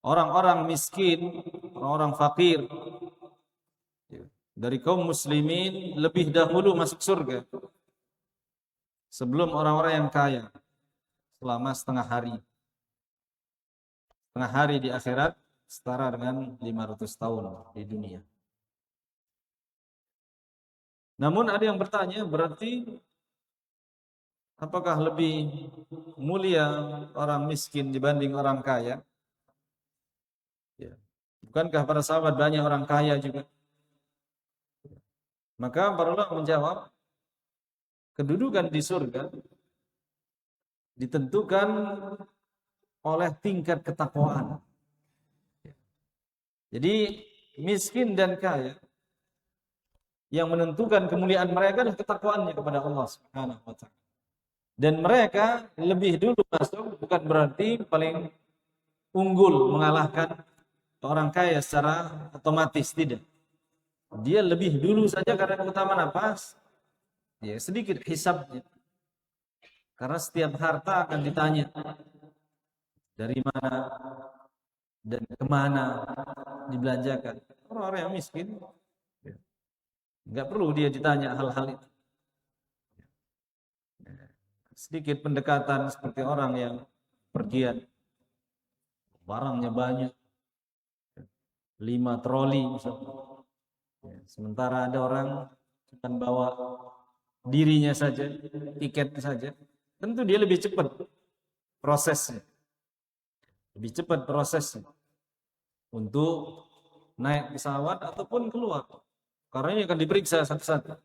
orang-orang miskin, orang-orang fakir dari kaum muslimin lebih dahulu masuk surga sebelum orang-orang yang kaya selama setengah hari. Setengah hari di akhirat setara dengan 500 tahun di dunia. Namun ada yang bertanya, berarti apakah lebih mulia orang miskin dibanding orang kaya? Ya. Bukankah para sahabat banyak orang kaya juga? Maka para ulama menjawab, kedudukan di surga ditentukan oleh tingkat ketakwaan. Jadi miskin dan kaya yang menentukan kemuliaan mereka adalah ketakwaannya kepada Allah Subhanahu wa taala. Dan mereka lebih dulu masuk bukan berarti paling unggul mengalahkan orang kaya secara otomatis, tidak. Dia lebih dulu saja karena keutamaan apa? Ya, sedikit hisabnya. Karena setiap harta akan ditanya dari mana dan kemana dibelanjakan. Orang-orang yang miskin nggak perlu dia ditanya hal-hal itu. Sedikit pendekatan seperti orang yang pergian, barangnya banyak, 5 troli misalnya. Sementara ada orang cuma bawa dirinya saja, tiket saja, tentu dia lebih cepat prosesnya. Lebih cepat prosesnya untuk naik pesawat ataupun keluar. Karena ini akan diperiksa satu-satu.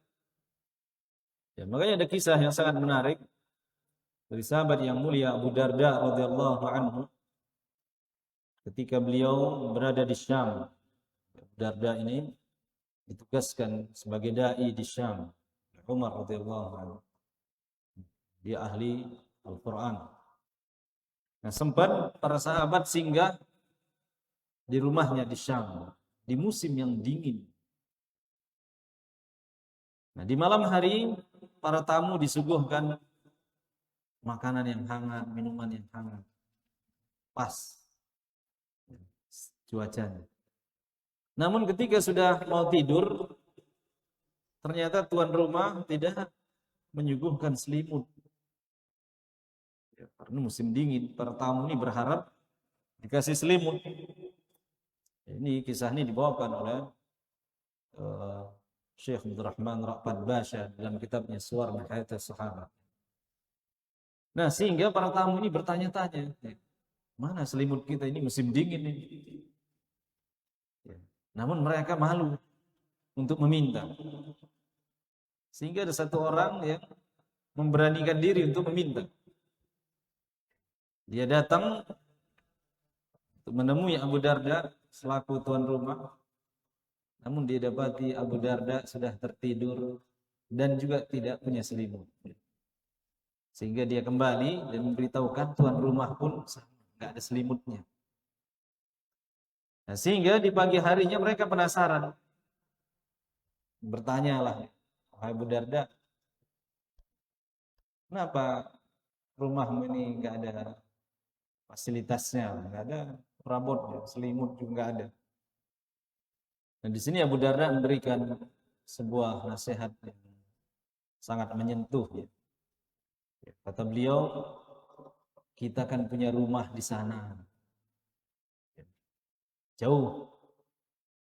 Ya, makanya ada kisah yang sangat menarik dari sahabat yang mulia Abu Darda radhiyallahu anhu. Ketika beliau berada di Syam, Abu Darda ini ditugaskan sebagai dai di Syam. Umar radhiyallahu anhu. Dia ahli Al-Qur'an. Nah, sempat para sahabat singgah di rumahnya di Syam di musim yang dingin. Nah, di malam hari para tamu disuguhkan makanan yang hangat, minuman yang hangat. Pas cuacanya. Namun ketika sudah mau tidur, ternyata tuan rumah tidak menyuguhkan selimut. Ya, karena musim dingin, para tamu ini berharap dikasih selimut. Ini kisah ini dibawakan oleh Syekh Abdul Rahman Ra'fat Basha dalam kitabnya Suwar Hayat Sahabat. Nah, sehingga para tamu ini bertanya-tanya, mana selimut kita ini musim dingin ini? Ya. Namun mereka malu untuk meminta. Sehingga ada satu orang yang memberanikan diri untuk meminta. Dia datang untuk menemui Abu Darda selaku tuan rumah. Namun dia dapati Abu Darda sudah tertidur dan juga tidak punya selimut. Sehingga dia kembali dan memberitahukan tuan rumah pun nggak ada selimutnya. Nah, sehingga di pagi harinya mereka penasaran. Bertanyalah, wahai Abu Darda, kenapa rumahmu ini nggak ada fasilitasnya, nggak ada perabotnya, selimut juga nggak ada. Dan di sini Abu Darda memberikan sebuah nasihat yang sangat menyentuh. Ya. Kata beliau, kita kan punya rumah di sana, jauh.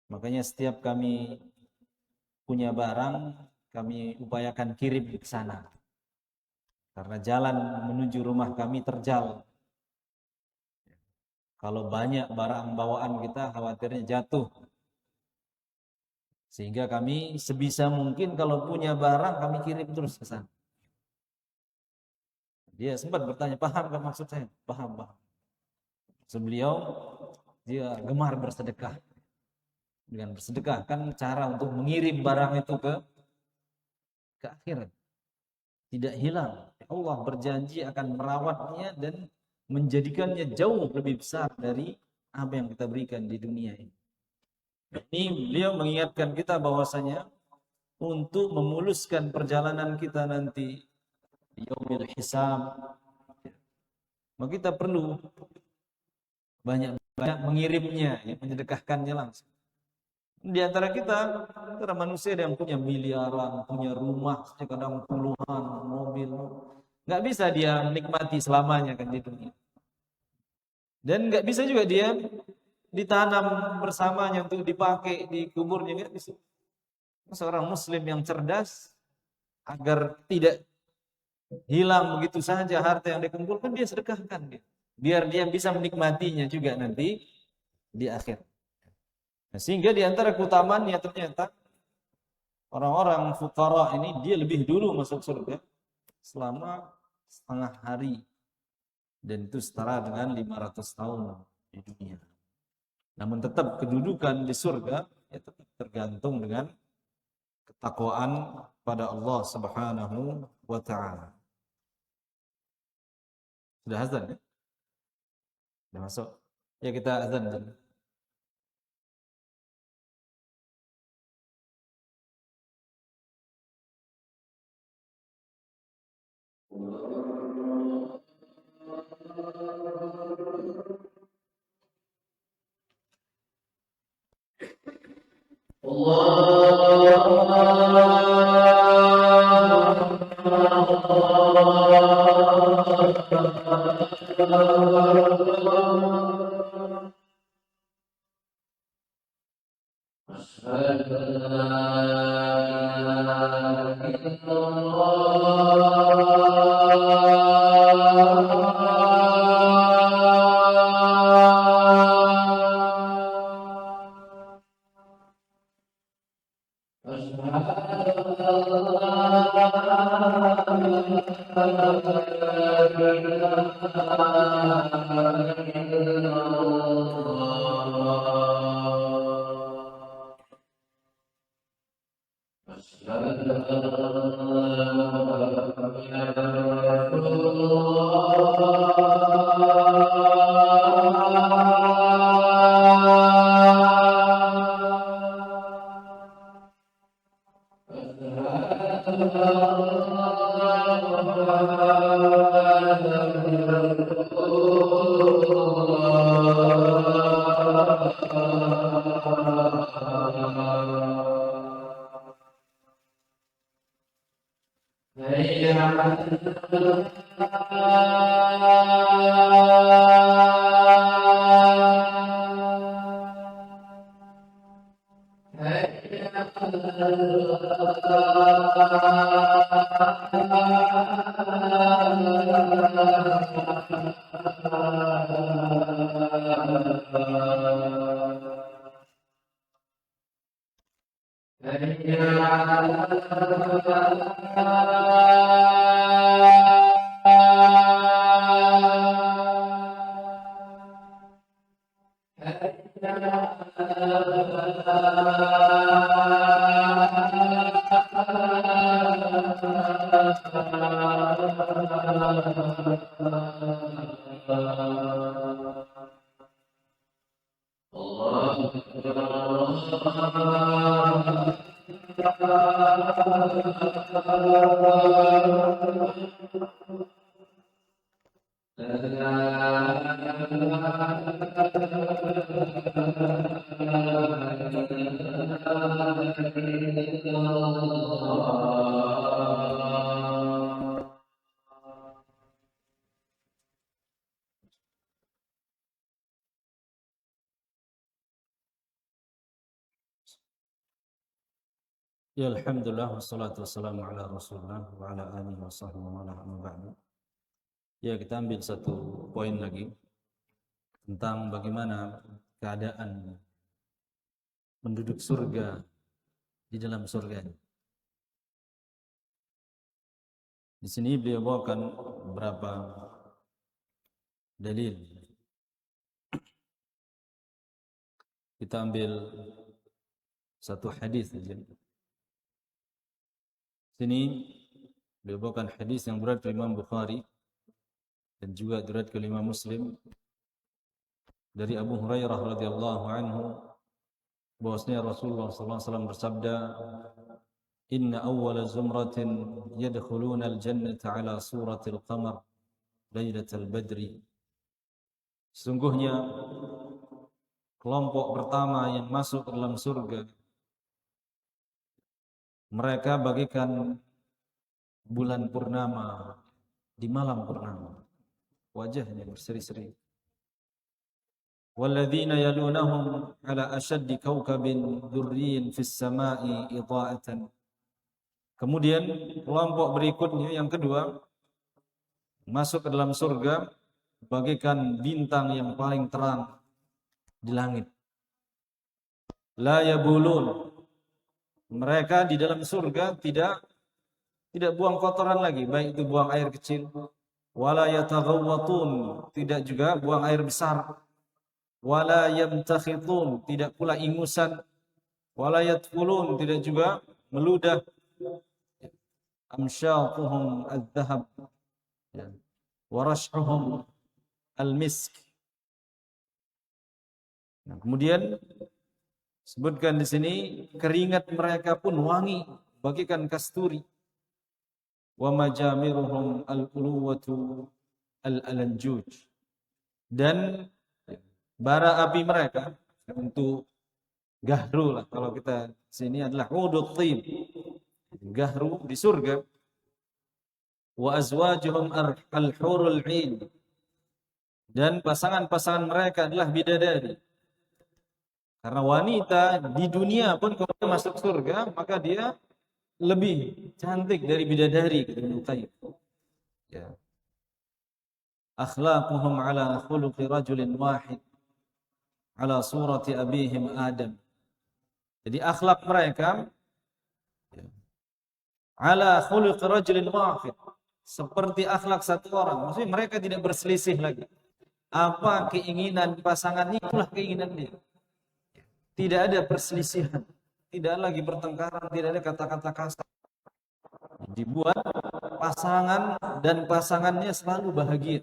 Makanya setiap kami punya barang, kami upayakan kirim ke sana. Karena jalan menuju rumah kami terjal. Kalau banyak barang bawaan kita, khawatirnya jatuh. Sehingga kami sebisa mungkin kalau punya barang kami kirim terus ke sana. Dia sempat bertanya, paham kan maksud saya? Paham, paham. Beliau dia gemar bersedekah. Dengan bersedekah kan cara untuk mengirim barang itu ke akhirat. Tidak hilang. Allah berjanji akan merawatnya dan menjadikannya jauh lebih besar dari apa yang kita berikan di dunia ini. Ini beliau mengingatkan kita bahwasanya untuk memuluskan perjalanan kita nanti di yaumil hisab, maka kita perlu banyak-banyak mengirimnya, ya, menyedekahkannya langsung. Di antara kita, antara manusia yang punya miliaran, punya rumah, kadang puluhan mobil, nggak bisa dia menikmati selamanya kan di dunia. Dan nggak bisa juga dia ditanam bersamanya untuk dipakai di kuburnya, nggak bisa. Seorang muslim yang cerdas agar tidak hilang begitu saja harta yang dikumpulkan, dia sedekahkan dia. Biar dia bisa menikmatinya juga nanti di akhir. Nah, sehingga di antara keutamaannya ternyata orang-orang fuqara ini dia lebih dulu masuk surga selama setengah hari. Dan itu setara dengan 500 tahun di dunia. Namun tetap kedudukan di surga ya tetap tergantung dengan ketakwaan pada Allah Subhanahu wa taala. Sudah azan ya? Sudah masuk. Ya kita azan dulu. Ya alhamdulillah wassalatu wassalamu ala Rasulullah wa ala alihi wa sahbihi wa ala amma ba'du. Ya, kita ambil satu poin lagi tentang bagaimana keadaan penduduk surga di dalam surga. Di sini beliau bawakan beberapa dalil. Kita ambil satu hadis saja. Sini beliau bawakan hadis yang berat ke Imam Bukhari dan juga berat ke Imam Muslim dari Abu Hurairah radhiyallahu anhu bahwasanya Rasulullah sallallahu alaihi wasallam bersabda, "Inna awwala zumratin yadkhuluna al-jannata ala suratil qamar lailatal badri." Sesungguhnya kelompok pertama yang masuk ke dalam surga mereka bagikan bulan purnama di malam purnama, wajahnya berseri-seri. Walladzina yalunahum ala ashaddi kawkabin durriyin fis sama'i idha'atan. Kemudian kelompok berikutnya yang kedua masuk ke dalam surga bagikan bintang yang paling terang di langit. La yabulun. Mereka di dalam surga tidak buang kotoran lagi, baik itu buang air kecil, wala yataghawwatun, tidak juga buang air besar, wala yamtakhitun, tidak pula ingusan, wala yatfulun, tidak juga meludah, amsyatuhum al-dhahab, wa rash'uhum al-misk. Nah, kemudian sebutkan di sini keringat mereka pun wangi bagikan kasturi. Wa majamiruhum al-uluwatu al-alanjuj. Dan bara api mereka untuk gahru lah kalau kita sini adalah udut thib, gahru di surga. Wa azwajuhum al-hurul 'ain. Dan pasangan-pasangan mereka adalah bidadari. Karena wanita di dunia pun kalau dia masuk surga, maka dia lebih cantik dari bidadari, kata Ibnu Qayyim. Ya. Akhlaquhum ala khuluqi rajulin wahid ala surati abihim Adam. Jadi akhlak mereka ala khuluqi rajulin wahid, seperti akhlak satu orang. Maksudnya mereka tidak berselisih lagi. Apa keinginan pasangan, itulah keinginan dia. Tidak ada perselisihan, tidak lagi bertengkaran, tidak ada kata-kata kasar. Dibuat pasangan dan pasangannya selalu bahagia.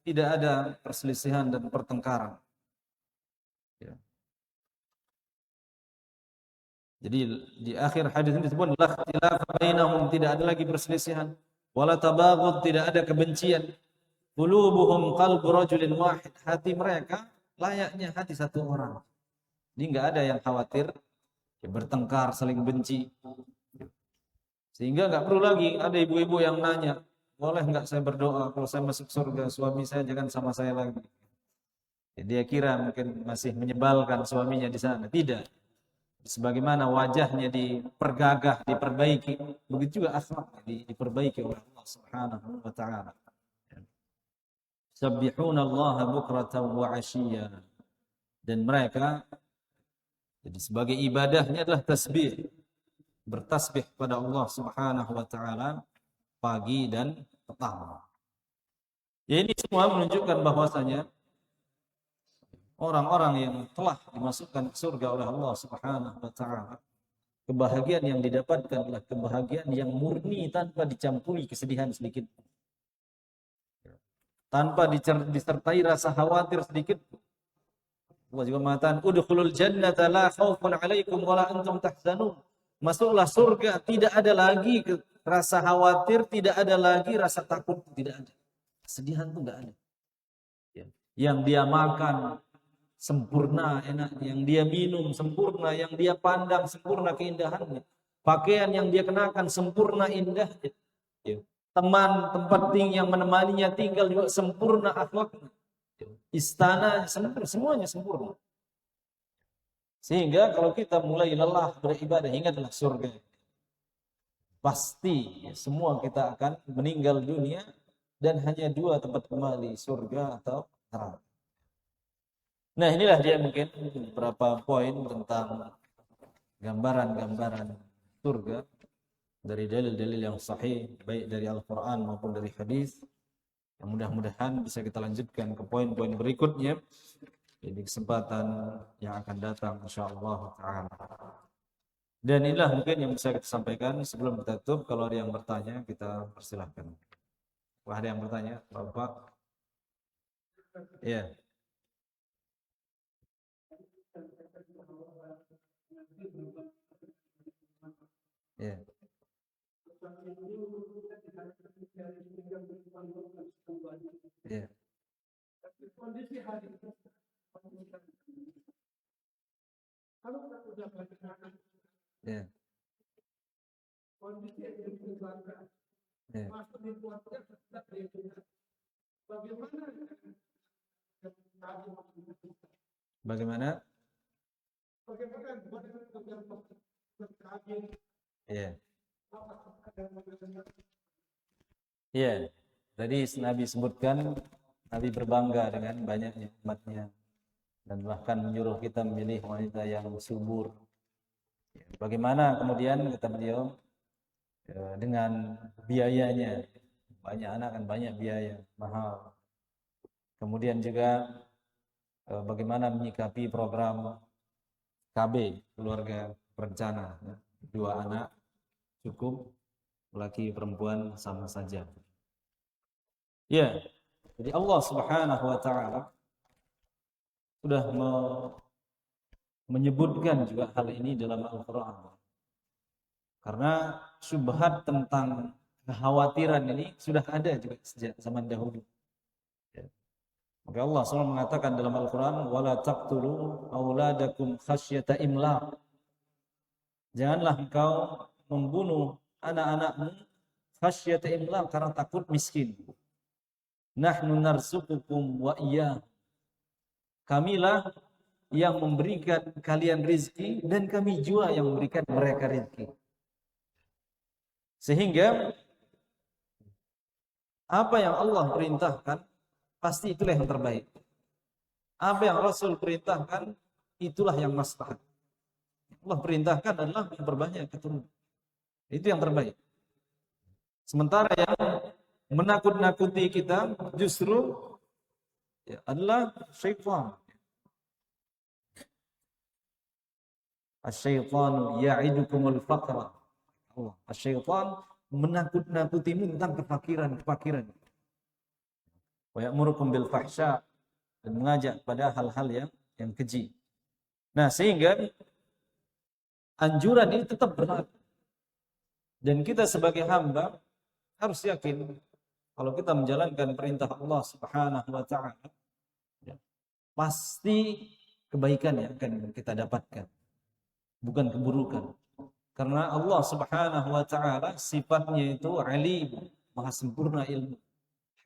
Tidak ada perselisihan dan pertengkaran. Ya. Jadi di akhir hadis ini disebut la ikhtilaf bainahum, tidak ada lagi perselisihan. Wala tabaghud, tidak ada kebencian. Qulubuhum qalbu rajulin wahid, hati mereka layaknya hati satu orang. Jadi nggak ada yang khawatir ya, bertengkar, saling benci. Sehingga nggak perlu lagi ada ibu-ibu yang nanya, boleh nggak saya berdoa kalau saya masuk surga, suami saya jangan sama saya lagi. Ya, dia kira mungkin masih menyebalkan suaminya di sana. Tidak. Sebagaimana wajahnya dipergagah, diperbaiki, begitu juga akhlaknya diperbaiki oleh Allah Subhanahu wa taala. Sabbihuna Allah bukratan wa 'ashiyya. Dan mereka jadi sebagai ibadahnya adalah tasbih, bertasbih pada Allah Subhanahu wa taala pagi dan petang. Ya, ini semua menunjukkan bahwasanya orang-orang yang telah dimasukkan ke surga oleh Allah Subhanahu wa taala, kebahagiaan yang didapatkan adalah kebahagiaan yang murni tanpa dicampuri kesedihan sedikit, tanpa disertai rasa khawatir sedikit. Allah juga mengatakan, udkhulul jannata la khaufun 'alaikum wa la antum tahzanun. Masuklah surga, tidak ada lagi rasa khawatir, tidak ada lagi rasa takut, tidak ada. Kesedihan itu enggak ada. Ya. Yang dia makan sempurna enaknya, yang dia minum sempurna, yang dia pandang sempurna keindahannya. Pakaian yang dia kenakan sempurna indahnya. Ya. Teman, tempat yang menemaninya tinggal juga sempurna akhlaknya. Istana sempurna, semuanya sempurna. Sehingga kalau kita mulai lelah beribadah, ingatlah surga. Pasti ya, semua kita akan meninggal dunia dan hanya dua tempat kembali, surga atau neraka. Nah, inilah dia mungkin beberapa poin tentang gambaran-gambaran surga dari dalil-dalil yang sahih, baik dari Al-Quran maupun dari hadis. Mudah-mudahan bisa kita lanjutkan ke poin-poin berikutnya di kesempatan yang akan datang insyaallah ta'ala. Dan inilah mungkin yang bisa kita sampaikan. Sebelum kita tutup, kalau ada yang bertanya kita persilahkan. Wah, ada yang bertanya, Bapak? Iya. Iya. Iya. Kondisi hari ini, kalau kita sudah bagaimana, kondisi yang dikeluarkan, masuk di keluarga tidak bagaimana? Iya. Iya. Tadi Nabi sebutkan, Nabi berbangga dengan banyaknya umatnya dan bahkan menyuruh kita memilih wanita yang subur. Bagaimana kemudian kata beliau dengan biayanya, banyak anak kan banyak biaya mahal. Kemudian juga bagaimana menyikapi program KB, keluarga berencana, 2 anak cukup, laki perempuan sama saja. Ya, jadi Allah Subhanahu wa taala sudah menyebutkan juga hal ini dalam Al-Qur'an. Karena syubhat tentang kekhawatiran ini sudah ada juga sejak zaman dahulu. Ya. Maka Allah SWT mengatakan dalam Al-Quran, وَلَا تَقْتُلُوا أَوْلَادَكُمْ خَشْيَةَ إِمْلَاقٍ. Janganlah engkau membunuh anak-anakmu khasyata imlaq, karena takut miskin. Nahnu narzuqukum wa iyyahum. Kamilah yang memberikan kalian rizki dan kami juga yang memberikan mereka rizki. Sehingga apa yang Allah perintahkan pasti itulah yang terbaik. Apa yang Rasul perintahkan itulah yang maslahat. Allah perintahkan adalah memperbanyak keturunan. Itu yang terbaik. Sementara yang menakut-nakuti kita justru adalah syaitan. Asy-syaitanu ya'idukumul faqra. Allah, asy-syaitan menakut-nakutimu tentang kefakiran. Wa ya'murukum bil fahsya, dan mengajak pada hal-hal yang keji. Nah, sehingga anjuran ini tetap berlaku. Dan kita sebagai hamba harus yakin kalau kita menjalankan perintah Allah Subhanahu wa taala, pasti kebaikan yang akan kita dapatkan, bukan keburukan. Karena Allah Subhanahu wa taala sifatnya itu alim, maha sempurna ilmu.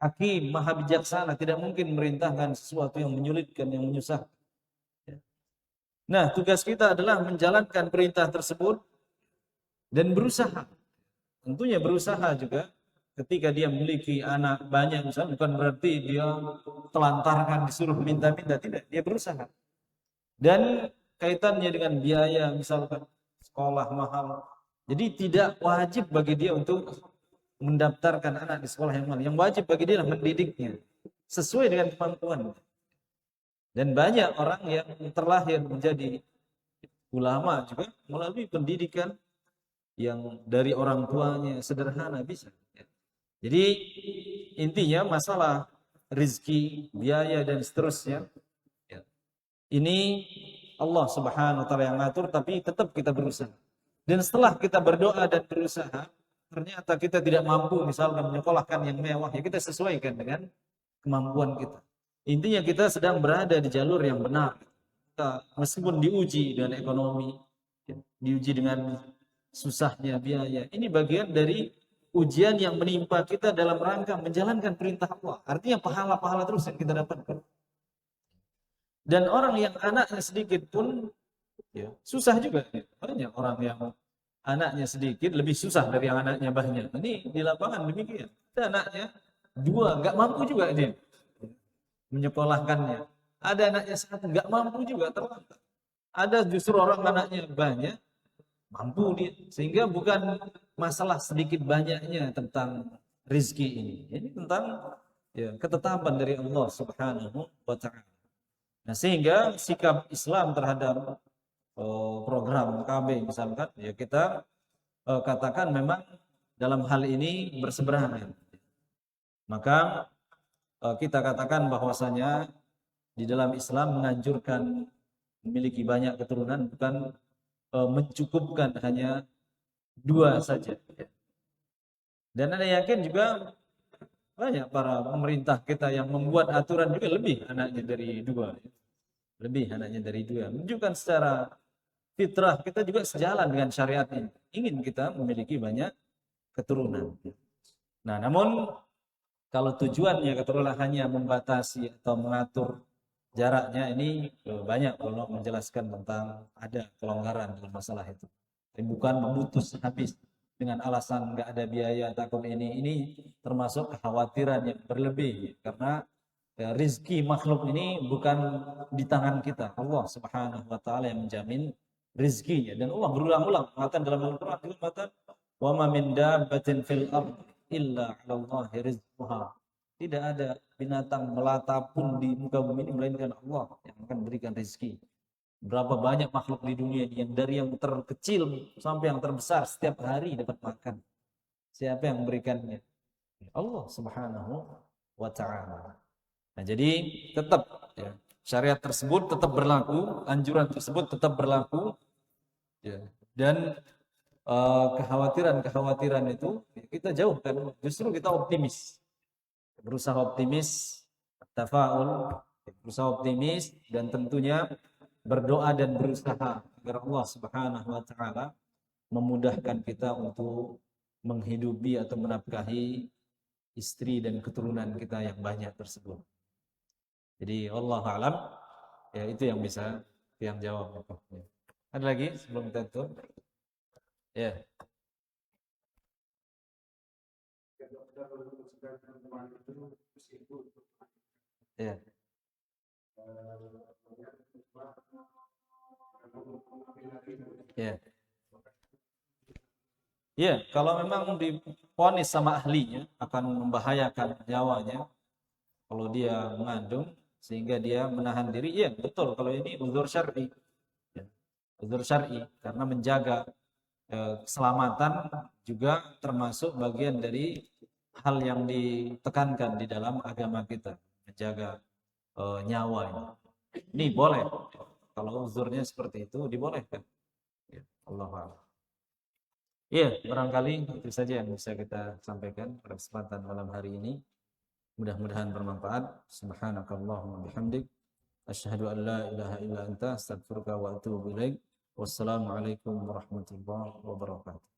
Hakim, maha bijaksana, tidak mungkin merintahkan sesuatu yang menyulitkan, yang menyusahkan. Nah, tugas kita adalah menjalankan perintah tersebut dan berusaha. Tentunya berusaha juga ketika dia memiliki anak banyak, misalnya, bukan berarti dia telantarkan, disuruh minta-minta, tidak. Dia berusaha. Dan kaitannya dengan biaya, misalkan sekolah mahal. Jadi tidak wajib bagi dia untuk mendaftarkan anak di sekolah yang mahal. Yang wajib bagi dia adalah mendidiknya sesuai dengan kemampuan. Dan banyak orang yang terlahir menjadi ulama juga melalui pendidikan yang dari orang tuanya sederhana bisa. Jadi intinya masalah rizki, biaya dan seterusnya, ini Allah Subhanahu wa taala yang ngatur, tapi tetap kita berusaha. Dan setelah kita berdoa dan berusaha, ternyata kita tidak mampu misalkan menyekolahkan yang mewah, ya kita sesuaikan dengan kemampuan kita. Intinya kita sedang berada di jalur yang benar. Kita meskipun diuji dengan ekonomi, diuji dengan susahnya biaya, ini bagian dari ujian yang menimpa kita dalam rangka menjalankan perintah Allah. Artinya pahala-pahala terus yang kita dapatkan. Dan orang yang anaknya sedikit pun susah juga. Banyak orang yang anaknya sedikit lebih susah dari yang anaknya banyak. Ini di lapangan demikian. Ada anaknya 2, nggak mampu juga dia menyekolahkannya. Ada anaknya 1, nggak mampu juga, terlantar. Ada justru orang anaknya banyak, mampu dia. Sehingga bukan masalah sedikit banyaknya tentang rizki ini. Ini tentang ketetapan dari Allah Subhanahu wa ta'ala. Nah, sehingga sikap Islam terhadap program KB misalkan, ya kita katakan memang dalam hal ini berseberangan. Maka kita katakan bahwasanya di dalam Islam menganjurkan memiliki banyak keturunan, bukan mencukupkan hanya 2 saja. Dan ada yakin juga banyak para pemerintah kita yang membuat aturan juga lebih anaknya dari 2. Lebih anaknya dari 2. Menunjukkan secara fitrah kita juga sejalan dengan syariat ini. Ingin kita memiliki banyak keturunan. Nah, namun kalau tujuannya keturunan hanya membatasi atau mengatur jaraknya, ini banyak kalau menjelaskan tentang ada kelonggaran dalam masalah itu. Tapi bukan memutus habis dengan alasan nggak ada biaya takut ini termasuk kekhawatiran yang berlebih, karena rizki makhluk ini bukan di tangan kita. Allah Subhanahu wa taala yang menjamin rizkinya. Dan Allah berulang-ulang mengatakan dalam Al-Qur'an, wa ma min dabbatin fil ardh illa 'alallahi rizquha. Tidak ada binatang melata pun di muka bumi ini melainkan Allah yang akan berikan rezeki. Berapa banyak makhluk di dunia ini yang dari yang terkecil sampai yang terbesar setiap hari dapat makan. Siapa yang memberikannya? Allah Subhanahu wa taala. Nah, jadi tetap ya, syariat tersebut tetap berlaku, anjuran tersebut tetap berlaku ya. Dan kekhawatiran-kekhawatiran itu ya, kita jauhkan, justru kita optimis. Berusaha optimis, tafaul, berusaha optimis dan tentunya berdoa dan berusaha agar Allah Subhanahu wa taala memudahkan kita untuk menghidupi atau menafkahi istri dan keturunan kita yang banyak tersebut. Jadi Allah alam, ya itu yang bisa yang jawab. Ada lagi sebelum kita tutup? Ya. Ya. Ya. Ya, kalau memang divonis sama ahlinya akan membahayakan nyawanya, kalau dia mengandung sehingga dia menahan diri, iya betul. Kalau ini uzur syar'i, ya, uzur syar'i karena menjaga keselamatan juga termasuk bagian dari hal yang ditekankan di dalam agama kita, menjaga nyawa ini. Ini boleh. Kalau uzurnya seperti itu dibolehkan. Ya, Allah a'lam. Iya, barangkali itu saja yang bisa kita sampaikan pada kesempatan malam hari ini. Mudah-mudahan bermanfaat. Subhanakallahumma bihamdik. Asyhadu an la ilaha illa anta astaghfiruka wa atubu ilaik. Wassalamualaikum warahmatullahi wabarakatuh.